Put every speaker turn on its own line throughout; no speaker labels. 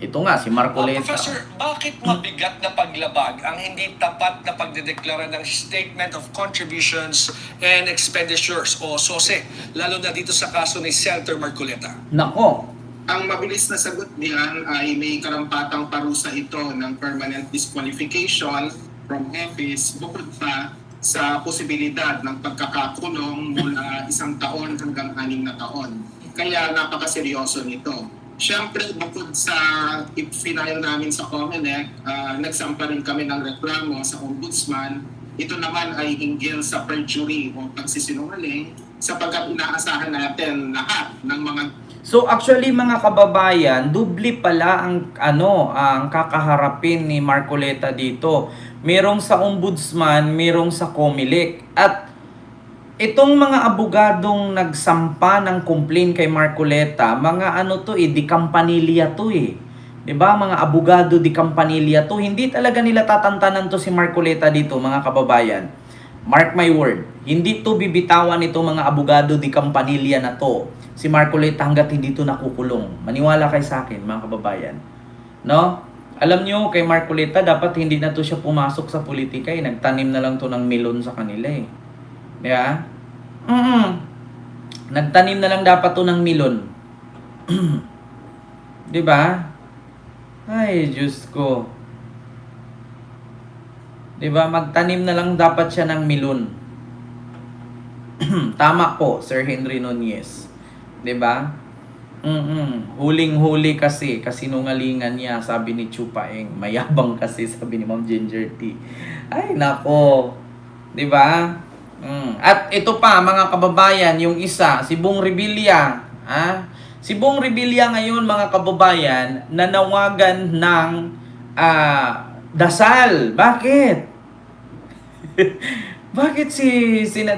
Ito nga, si Marcoleta.
Professor, bakit mabigat na paglabag ang hindi tapat na pagdedeklara ng Statement of Contributions and Expenditures o SOSE, lalo na dito sa kaso ni Senator Marcoleta?
Nako,
Ang mabilis na sagot diyan ay may karampatang parusa ito ng permanent disqualification from office bukod pa sa posibilidad ng pagkakakulong mula 1 taon hanggang 6 na taon. Kaya napakaseryoso nito. Siyempre, bukod sa final namin sa COMELEC, nagsampa rin kami ng reklamo sa Ombudsman. Ito naman ay hinggil sa perjury o pagsisinungaling sapagkat inaasahan natin lahat ng mga.
so actually mga kababayan, dubli pala ang kakaharapin ni Marcoleta dito. Merong sa Ombudsman, merong sa COMELEC. At itong mga abogadong nagsampa ng complaint kay Marcoleta, mga di Campanilla to eh. 'Di ba? Mga abogado di Campanilla to. Hindi talaga nila tatantanan to si Marcoleta dito, mga kababayan. Mark my word, hindi to bibitawan itong mga abogado di Campanilla na to. Si Marcoleta hanggat hindi to nakukulong. Maniwala kayo sa akin, mga kababayan. No? Alam nyo, kay Marcoleta, dapat hindi na to siya pumasok sa politika eh. Nagtanim na lang to ng melon sa kanila eh. Diba? Nagtanim na lang dapat to ng melon. Diba? Ay, Diyos ko. Diba? Magtanim na lang dapat siya ng melon. Tama po, Sir Henry Nunez. Diba? Huling-huli kasi sinungalingan niya, sabi ni Chupaeng. Mayabang kasi, sabi ni Ma'am Ginger T. Ay, nako. 'Di ba? At ito pa, mga kababayan, yung isa, si Bong Revilla. Si Bong Revilla ngayon, mga kababayan, nanawagan ng dasal. Bakit? Bakit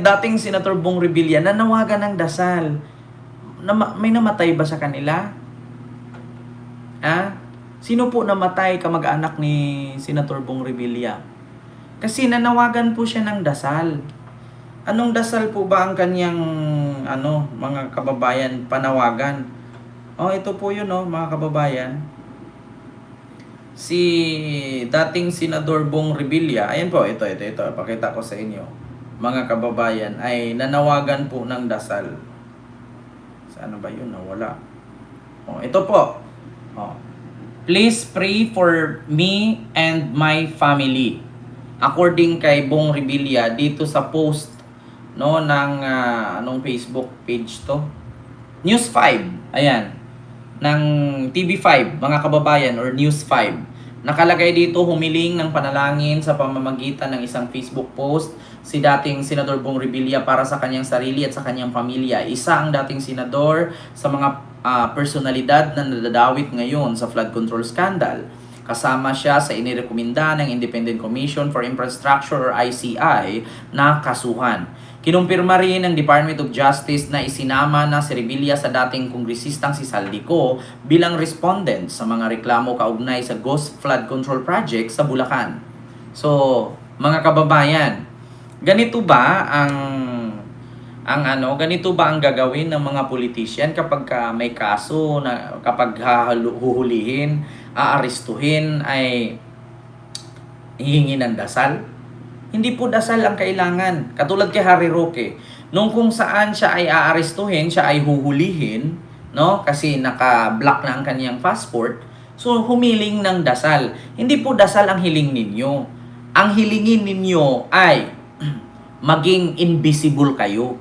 dating Senator Bong Revilla nanawagan ng dasal? May namatay ba sa kanila? Sino po namatay kamag-anak ni Senator Bong Revilla? Kasi nanawagan po siya ng dasal. Anong dasal po ba ang kanyang mga kababayan panawagan? Ito po yun, mga kababayan. Si dating Senador Bong Revilla, ayan po, ito, pakita ko sa inyo. Mga kababayan, ay nanawagan po ng dasal. Ano ba yun? Nawala. Ito po. Please pray for me and my family. According kay Bong Revilla dito sa post ng anong Facebook page to? News 5. Ayan. Ng TV5, mga kababayan, or News 5. Nakalagay dito, humiling ng panalangin sa pamamagitan ng isang Facebook post si dating Senador Bong Revilla para sa kanyang sarili at sa kanyang pamilya. Isa ang dating senador sa mga personalidad na nadadawit ngayon sa flood control scandal. Kasama siya sa inirekomenda ng Independent Commission for Infrastructure or ICI na kasuhan. Kinumpirma rin ng Department of Justice na isinama na si Revilla sa dating kongresistang si Saldico bilang respondent sa mga reklamo kaugnay sa Ghost Flood Control Project sa Bulacan. So, mga kababayan, ganito ba ganito ba ang gagawin ng mga politician kapag may kaso na kapag huhulihin, aarestuhin ay hihingi ng dasal? Hindi po dasal ang kailangan. Katulad kay Harry Roque, nung kung saan siya ay aarestuhin, siya ay huhulihin, kasi naka-block na ang kanyang passport, so humiling ng dasal. Hindi po dasal ang hiling ninyo. Ang hilingin ninyo ay maging invisible kayo.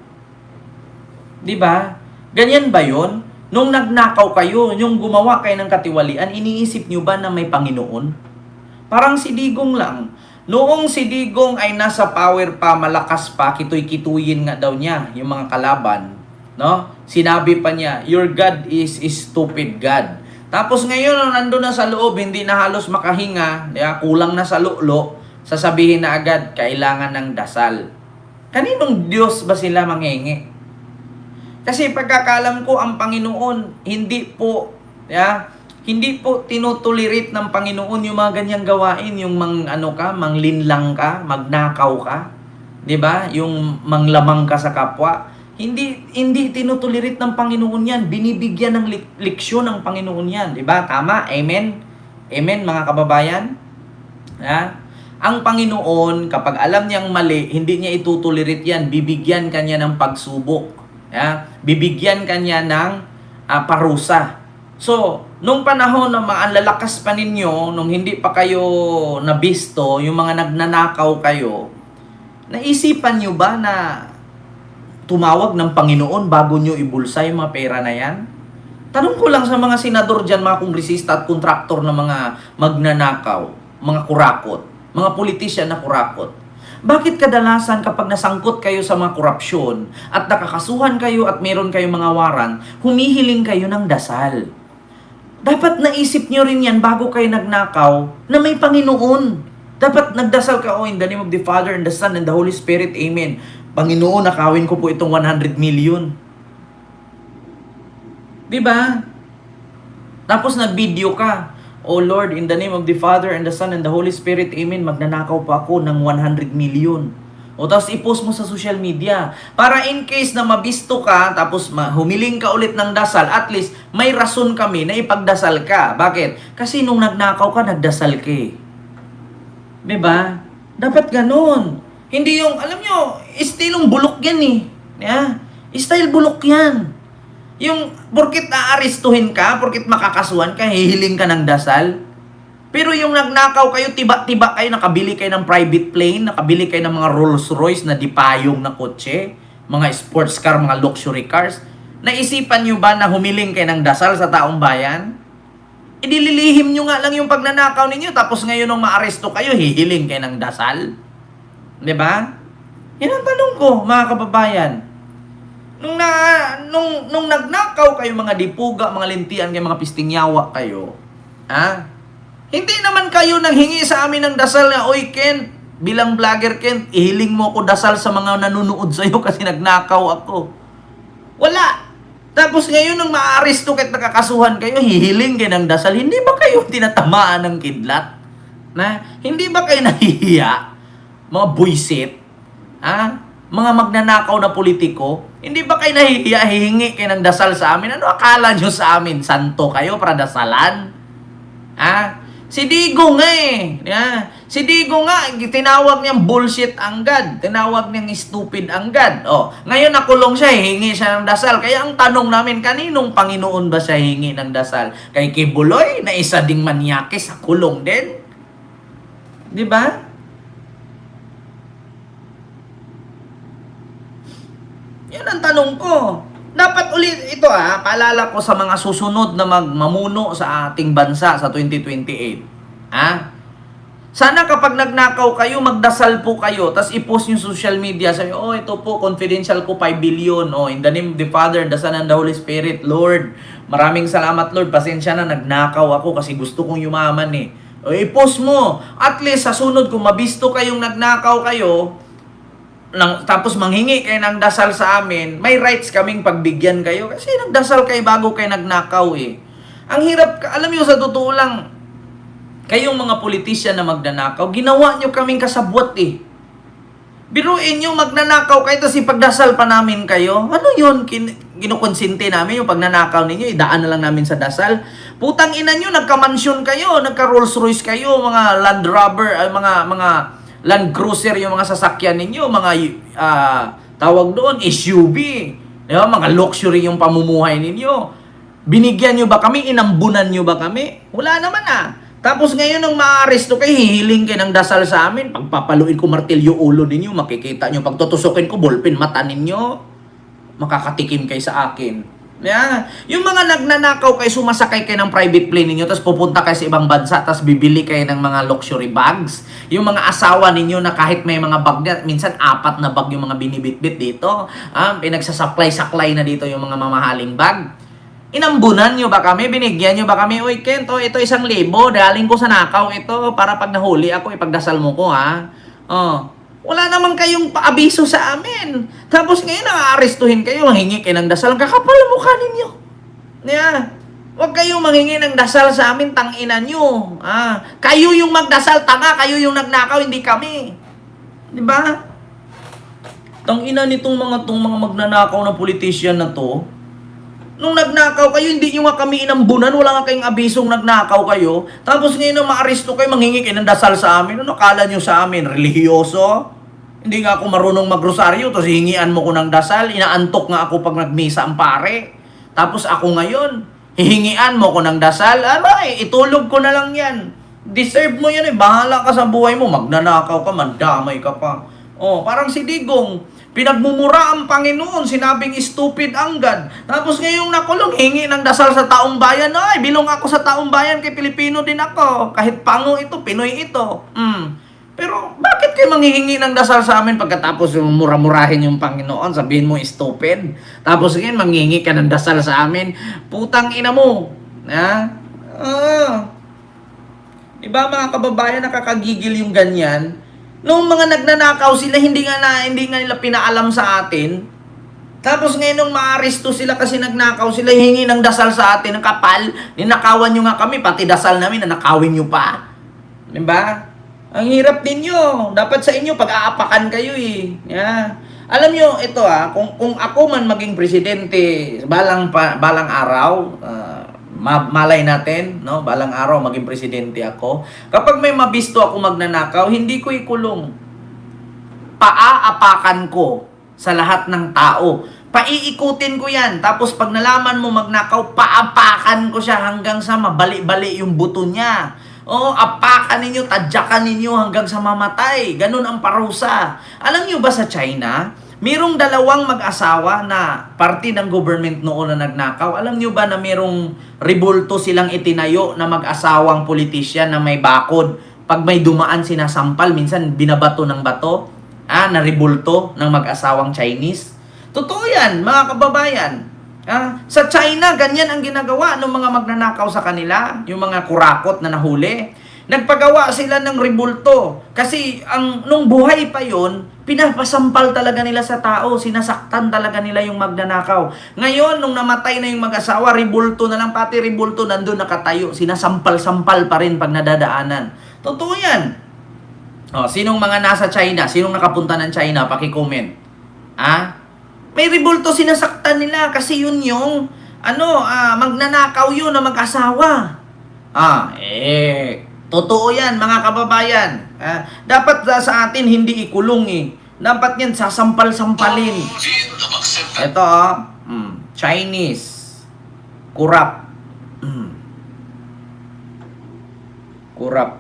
'Di ba? Ganyan ba 'yon? Nung nagnakaw kayo, yung gumawa kayo ng katiwalian, iniisip nyo ba na may Panginoon? Parang si Digong lang. Noong si Digong ay nasa power pa, malakas pa, kituy-kituyin nga daw niya yung mga kalaban, Sinabi pa niya, your God is stupid God. Tapos ngayon, nandun na sa loob, hindi na halos makahinga, kulang na sa lulo, sasabihin na agad, kailangan ng dasal. Kaninong Diyos ba sila mangenge? Kasi pagkakalam ko, ang Panginoon, hindi po tinutolerate ng Panginoon yung mga ganyang gawain, yung manglinlang ka, magnakaw ka, 'di ba? Yung manglamang ka sa kapwa. Hindi tinutulirit ng Panginoon yan. Binibigyan ng leksyon ng Panginoon yan. Diba? Tama? Amen? Amen, mga kababayan? Ha? Ang Panginoon, kapag alam niyang mali, hindi niya itutulirit yan. Bibigyan kanya ng pagsubok. Ha? Bibigyan kanya ng parusa. So, nung panahon na ang lalakas pa ninyo, nung hindi pa kayo nabisto, yung mga nagnanakaw kayo, naisipan nyo ba na tumawag ng Panginoon bago nyo ibulsa yung mga pera na yan? Tanong ko lang sa mga senador dyan, mga kongresista at kontraktor na mga magnanakaw, mga kurakot, mga politisyan na kurakot. Bakit kadalasan kapag nasangkot kayo sa mga korupsyon at nakakasuhan kayo at meron kayong mga waran, humihiling kayo ng dasal? Dapat naisip nyo rin yan bago kayo nagnakaw na may Panginoon. Dapat nagdasal ka, in the name of the Father and the Son and the Holy Spirit, Amen. Panginoon, nakawin ko po itong 100 million. Diba? Tapos nag-video ka, Oh Lord, in the name of the Father and the Son and the Holy Spirit, Amen, magnanakaw pa ako ng 100 million. O tapos i-post mo sa social media. Para in case na mabisto ka, tapos humiling ka ulit ng dasal, at least may rason kami na ipagdasal ka. Bakit? Kasi nung nagnakaw ka, nagdasal ka eh. Diba? Dapat ganun. Hindi yung, alam nyo, istilong bulok yan eh. Yeah? Style bulok yan. Yung, porkit aarestuhin ka, porkit makakasuhan ka, hihiling ka ng dasal. Pero yung nagnakaw kayo, tiba-tiba kayo, nakabili kayo ng private plane, nakabili kayo ng mga Rolls Royce na dipayong na kotse, mga sports car, mga luxury cars. Naisipan nyo ba na humiling kayo ng dasal sa taong bayan? Idililihim nyo nga lang yung pagnanakaw ninyo, tapos ngayon nung maaresto kayo, hihiling kayo ng dasal. Diba? Yan ang tanong ko, mga kababayan. Nung nagnakaw kayo, mga dipuga, mga lintian, kayo, mga pistingyawa kayo, hindi naman kayo nanghingi sa amin ng dasal na, Oy Ken, bilang vlogger Ken, ihiling mo ako dasal sa mga nanonood sa'yo kasi nagnakaw ako. Wala. Tapos ngayon nung maaresto kahit nakakasuhan kayo, hihiling kayo ng dasal. Hindi ba kayo tinatamaan ng kidlat? Hindi ba kayo nahihiya? Mga buisit? Mga magnanakaw na politiko? Hindi ba kayo nahihiya, hihingi kayo ng dasal sa amin? Ano akala nyo sa amin? Santo kayo para dasalan? Si Digo nga eh. Si Digo nga, tinawag niyang bullshit ang God. Tinawag niyang stupid ang God. Ngayon nakulong siya, hihingi siya ng dasal. Kaya ang tanong namin, kaninong Panginoon ba siya hihingi ng dasal? Kay Kibuloy, na isa ding manyake sa kulong din? Di ba? Yan ang tanong ko. Dapat ulit ito paalala ko sa mga susunod na mamuno sa ating bansa sa 2028. Sana kapag nagnakaw kayo, magdasal po kayo, tas i-post yung social media, sabi, ito po, confidential ko 5 billion, in the name of the Father, the Son, and the Holy Spirit, Lord, maraming salamat Lord, pasensya na, nagnakaw ako kasi gusto kong yumaman eh. I-post mo, at least sa sunod kung mabisto kayong nagnakaw kayo, tapos manghingi kayo ng dasal sa amin, may rights kaming pagbigyan kayo kasi nagdasal kayo bago kayo nagnakaw eh. Ang hirap, alam niyo sa totoo lang, kayong mga politisyan na magnanakaw, ginawa nyo kaming kasabwat eh. Biruin nyo, magnanakaw kayo, tapos ipagdasal pa namin kayo. Ano yun? Kinukonsinte namin yung pagnanakaw ninyo, idaan na lang namin sa dasal. Putang ina nyo, nagka-mansyon kayo, nagka-Rolls Royce kayo, mga Land Rover, mga Land Cruiser yung mga sasakyan ninyo, mga tawag doon, SUV, diba? Mga luxury yung pamumuhay ninyo. Binigyan nyo ba kami? Inambunan nyo ba kami? Wala naman Tapos ngayon nung maaresto kayo, hihiling kayo ng dasal sa amin, pagpapaluin ko martilyo ulo ninyo, makikita nyo, pagtutusukin ko ballpen mata ninyo, makakatikim kayo sa akin. Yung mga nagnanakaw kayo, sumasakay kayo ng private plane ninyo, tapos pupunta kayo sa ibang bansa, tapos bibili kayo ng mga luxury bags. Yung mga asawa ninyo na kahit may mga bag na, minsan 4 na bag yung mga binibitbit dito. Pinagsasaklay-saklay na dito yung mga mamahaling bag. Inambunan nyo ba kami? Binigyan nyo ba kami? Uy, Kento, ito 1,000, daling ko sa nakaw ito para pag nahuli ako, ipagdasal mo ko Wala naman kayong paabiso sa amin. Tapos ngayon, nakaarestuhin kayo, manghingi kayo ng dasal. Kakapal ang mukha ninyo. Huwag kayong manghingi ng dasal sa amin, tangina nyo. Kayo yung magdasal, tanga, kayo yung nagnakaw, hindi kami. Diba? Tangina nitong mga magnanakaw na politician na to. Nung nagnakaw kayo, hindi nyo nga kami inambunan, wala nga kayong abisong nagnakaw kayo. Tapos ngayon na maaresto kayo, manghingi kayo ng dasal sa amin. Ano kala nyo sa amin? Relihiyoso? Hindi nga ako marunong magrosaryo, tapos hihingian mo ko ng dasal. Inaantok nga ako pag nagmisa ang pare. Tapos ako ngayon, hihingian mo ko ng dasal. Aray, itulog ko na lang yan. Deserve mo yan eh. Bahala ka sa buhay mo. Magnanakaw ka, mandamay ka pa. Oh, parang si Digong. Pinagmumura ang Panginoon, sinabing stupid anggad. Tapos ngayong nakulong, hingi ng dasal sa taong bayan. Ay, bilong ako sa taong bayan, kay Pilipino din ako. Kahit pango ito, Pinoy ito. Pero bakit kayo manghihingi ng dasal sa amin pagkatapos yung mura-murahin yung Panginoon? Sabihin mo, stupid. Tapos ngayon, manghihingi ka ng dasal sa amin. Putang ina mo. Ha? Diba mga kababayan, nakakagigil yung ganyan? Nung mga nagnanakaw sila, hindi nga nila pinaalam sa atin. Tapos ngayon nung maaresto sila kasi nagnakaw sila, hingi ng dasal sa atin, ng kapal. Ninakawan nyo nga kami, pati dasal namin, nanakawin nyo pa. Diba? Ang hirap ninyo. Dapat sa inyo, pag-aapakan kayo eh. Yeah. Alam nyo, ito kung ako man maging presidente, balang araw, malay natin, no? Balang araw maging presidente ako. Kapag may mabisto ako magnanakaw, hindi ko ikulong. Paaapakan ko sa lahat ng tao. Paiikutin ko yan. Tapos pag nalaman mo magnakaw, paapakan ko siya hanggang sa mabali-bali yung buto niya. Oo, apakan ninyo, tadyakan ninyo hanggang sa mamatay. Ganun ang parusa. Alam nyo ba sa China, merong dalawang mag-asawa na parte ng government noon na nagnakaw. Alam nyo ba na merong ribulto silang itinayo na mag-asawang politisyan na may bakod? Pag may dumaan sinasampal, minsan binabato ng bato, na ribulto ng mag-asawang Chinese. Totoo yan, mga kababayan. Sa China, ganyan ang ginagawa ng mga magnanakaw sa kanila, yung mga kurakot na nahuli. Nagpagawa sila ng ribulto. Kasi nung buhay pa yon, pinapasampal talaga nila sa tao. Sinasaktan talaga nila yung magnanakaw. Ngayon, nung namatay na yung mag-asawa, ribulto na lang. Pati ribulto nandun nakatayo. Sinasampal-sampal pa rin pag nadadaanan. Totoo yan. Sinong mga nasa China? Sinong nakapunta ng China? Paki-comment. May ribulto sinasaktan nila. Kasi yun yung magnanakaw yun na mag-asawa. Totoo yan, mga kababayan. Dapat sa atin hindi ikulong eh. Dapat yan sasampal-sampalin. Ito Chinese. Kurap. Kurap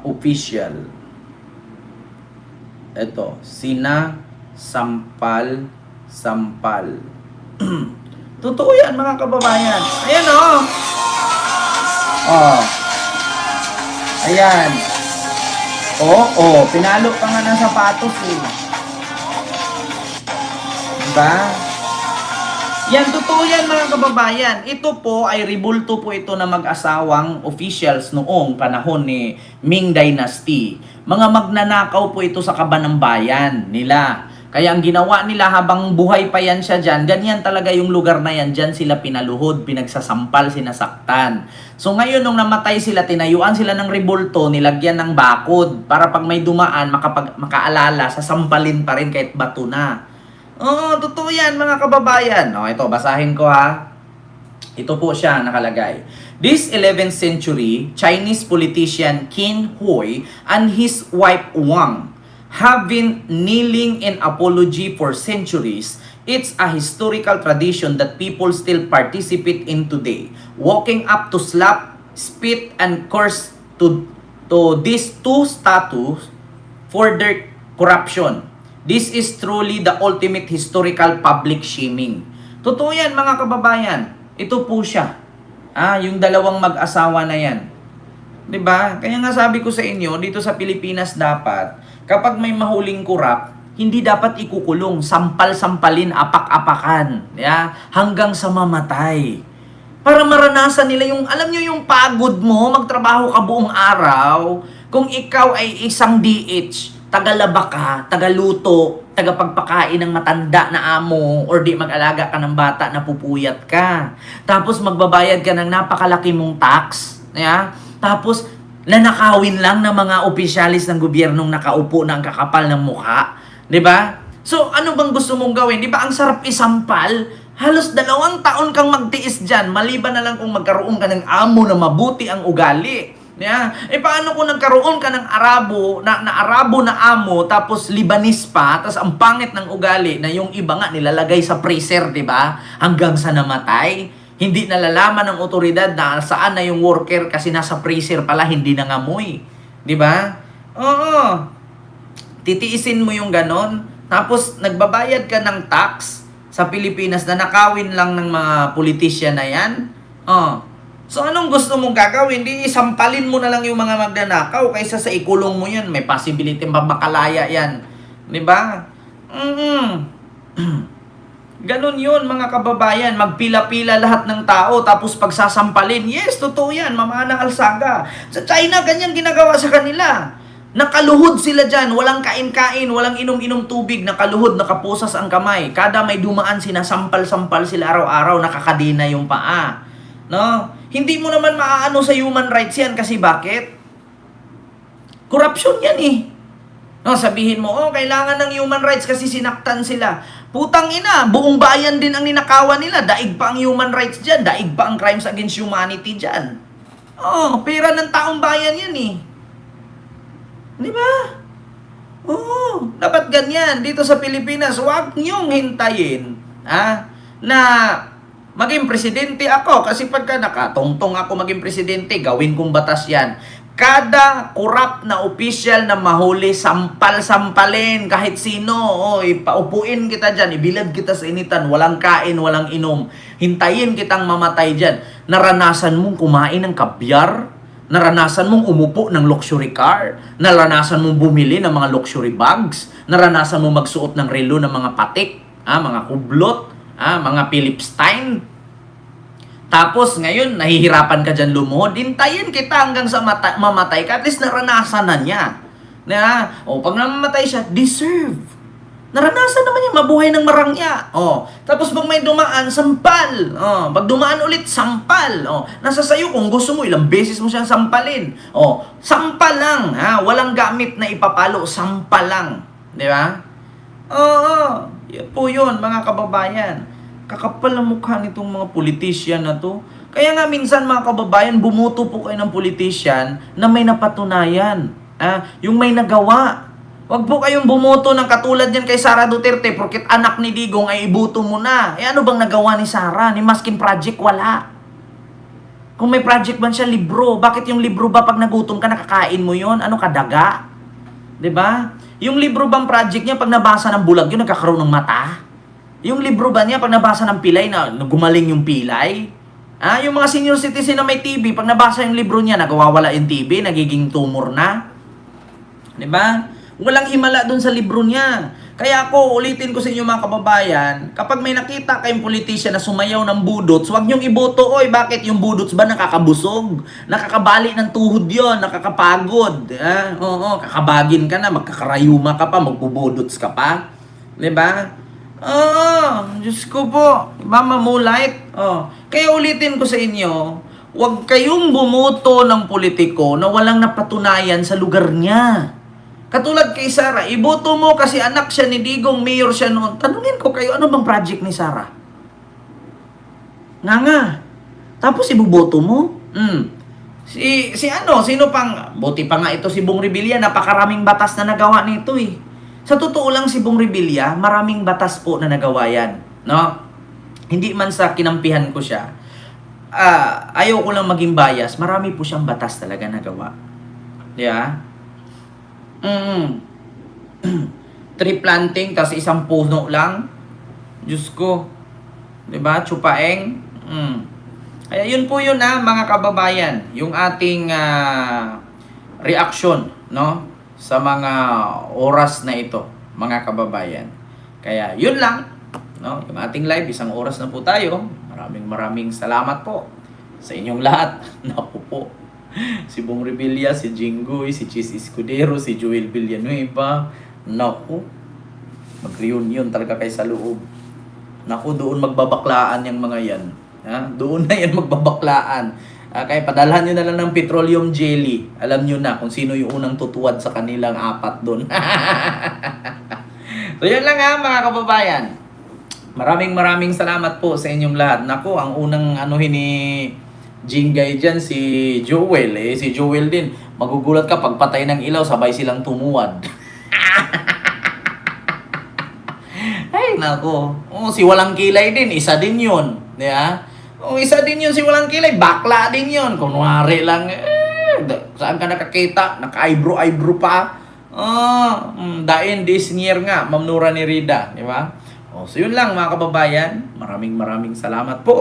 official. Ito, sampal. Totoo yan, mga kababayan. Ayan Ayan. Pinalo pa nga ng sapatos eh. Diba? Yan, totoo yan mga kababayan. Ito po ay ribulto po ito na mag-asawang officials noong panahon ni Ming Dynasty. Mga magnanakaw po ito sa kaban ng bayan nila. Kaya ang ginawa nila habang buhay pa yan siya dyan, ganyan talaga yung lugar na yan, dyan sila pinaluhod, pinagsasampal, sinasaktan. So ngayon nung namatay sila, tinayuan sila ng ribulto, nilagyan ng bakod, para pag may dumaan, makaalala, sasampalin pa rin kahit bato na. Totoo yan mga kababayan. Ito, basahin ko Ito po siya nakalagay. This 11th century, Chinese politician Qin Hui and his wife Wang have been kneeling in apology for centuries. It's a historical tradition that people still participate in today. Walking up to slap, spit, and curse to these two statues for their corruption. This is truly the ultimate historical public shaming. Totoo yan mga kababayan. Ito po siya. Yung dalawang mag-asawa na yan. 'Di ba? Kaya nga sabi ko sa inyo, dito sa Pilipinas dapat, kapag may mahuling kurap, hindi dapat ikukulong, sampal-sampalin, apak-apakan, hanggang sa mamatay. Para maranasan nila yung, alam nyo yung pagod mo, magtrabaho ka buong araw, kung ikaw ay isang DH, tagalaba ka, tagaluto, tagapagpakain ng matanda na amo, or di mag-alaga ka ng bata na pupuyat ka. Tapos magbabayad ka ng napakalaki mong tax, tapos, nanakawin lang ng mga opisyalis ng gobyernong nakaupo na ang kakapal ng mukha. 'Di ba? So, ano bang gusto mong gawin? Di ba ang sarap isampal? Halos 2 taon kang magtiis dyan, maliban na lang kung magkaroon ka ng amo na mabuti ang ugali. Yeah. Paano kung nagkaroon ka ng Arabo, na Arabo na amo, tapos Libanese pa, tapos ang pangit ng ugali, na yung iba nga nilalagay sa freezer, di ba? Hanggang sa namatay. Hindi nalalaman ng otoridad na saan na yung worker kasi nasa freezer pala, hindi nangamoy. Di ba? Oo. Titiisin mo yung ganon. Tapos, nagbabayad ka ng tax sa Pilipinas na nakawin lang ng mga politisyan na yan. So, anong gusto mong gagawin? Di isampalin mo na lang yung mga magnanakaw kaysa sa ikulong mo yan. May possibility makalaya yan. Di ba? Ganon yun, mga kababayan. Magpila-pila lahat ng tao, tapos pagsasampalin. Yes, totoo yan. Mamana alsaga. Sa China, ganyan ginagawa sa kanila. Nakaluhod sila dyan, walang kain-kain, walang inom-inom tubig, nakaluhod, nakapusas ang kamay. Kada may dumaan, sinasampal-sampal sila araw-araw, nakakadina yung paa. No? Hindi mo naman maaano sa human rights yan kasi bakit? Corruption yan eh. No, sabihin mo, kailangan ng human rights kasi sinaktan sila. Putang ina, buong bayan din ang ninakawan nila. Daig pa ang human rights dyan, daig pa ang crimes against humanity dyan. Pera ng taong bayan yan eh. Di ba? Oo, dapat ganyan. Dito sa Pilipinas, huwag niyong hintayin na maging presidente ako. Kasi pagka nakatungtong ako maging presidente, gawin kong batas yan. Kada corrupt na official na mahuli, sampal-sampalin kahit sino. Paupuin kita dyan, ibilad kita sa initan, walang kain, walang inom. Hintayin kitang mamatay dyan. Naranasan mong kumain ng kabyar? Naranasan mong umupo ng luxury car? Naranasan mong bumili ng mga luxury bags? Naranasan mong magsuot ng relo ng mga patik? Mga kublot? Mga Philip Stein? Tapos ngayon, nahihirapan ka dyan lumuhod? Hintayin kita hanggang sa mamatay ka. At least naranasan na niya. Pag namamatay siya, deserve. Naranasan naman niya mabuhay ng marangya. Tapos pag may dumaan, sampal. Pag dumaan ulit, sampal. Nasa sayo kung gusto mo, ilang beses mo siyang sampalin. Sampal lang. Walang gamit na ipapalo, sampal lang. Di ba? Yan po yun, mga kababayan. Kakapal ang mukha nitong mga politician na to. Kaya nga minsan, mga kababayan, bumuto po kayo ng politician na may napatunayan. Yung may nagawa. Wag po kayong bumoto ng katulad yan kay Sara Duterte porket anak ni Digong ay ibuto mo na. Ano bang nagawa ni Sara? Ni Maskin Project? Wala. Kung may project man siya, libro. Bakit yung libro ba pag nagutom ka, nakakain mo yon? Ano ka, daga? 'Di ba? Yung libro bang project niya, pag nabasa ng bulag yun, nagkakaroon ng mata? Yung libro ba niya, pag nabasa ng pilay, na gumaling yung pilay? Yung mga senior citizen na may TB, pag nabasa yung libro niya, nagwawala yung TB, nagiging tumor na? 'Di ba? Walang himala dun sa libro niya. Kaya ako, ulitin ko sa inyo mga kababayan, kapag may nakita kayong politician na sumayaw ng budots, huwag niyong iboto. Bakit? Yung budots ba nakakabusog? Nakakabali ng tuhod yon, nakakapagod. Kakabagin ka na, magkakarayuma ka pa, magbubudots ka pa. Diba? Diyos ko po, Mama Moonlight. Kaya ulitin ko sa inyo, huwag kayong bumoto ng politiko na walang napatunayan sa lugar niya. Katulad kay Sara, iboto mo kasi anak siya ni Digong, mayor siya noon. Tanungin ko kayo, ano bang project ni Sara? Nga. Tapos iboboto mo? Sino pang, buti pa nga ito si Bong Revilla, napakaraming batas na nagawa nito eh. Sa totoo lang si Bong Revilla, maraming batas po na nagawa yan. No? Hindi man sa kinampihan ko siya. Ayaw ko lang maging bias, marami po siyang batas talaga nagawa. Yeah? Tree planting, tas isang puno lang. Diyos ko. Diba? Chupaeng. Kaya yun po yun mga kababayan. Yung ating reaction, no? Sa mga oras na ito, mga kababayan. Kaya yun lang. No? Yung ating live, 1 oras na po tayo. Maraming salamat po sa inyong lahat. Naku po. Si Bong Revilla, si Jinggoy, si Chis Escudero, si Joel Villanueva. Naku, mag-reunion talaga kayo sa loob. Naku, doon magbabaklaan yung mga yan. Doon na yan magbabaklaan. Kaya padalhan nyo na lang ng petroleum jelly. Alam nyo na kung sino yung unang tutuwad sa kanilang 4 doon. So yun lang ha mga kababayan. Maraming salamat po sa inyong lahat. Nako, ang unang anuhin ni Jingay dyan si Joel. Si Joel din. Magugulat ka pagpatay ng ilaw, sabay silang tumuwad. Ay, nako. Si Walang Kilay din, isa din yun. Diba? Isa din yun si Walang Kilay. Bakla din yun. Kunwari lang, saan ka nakakita? Naka-eyebrow pa. Dain this year nga, Ma'am Nura ni Rida. Diba? So yun lang mga kababayan. Maraming salamat po.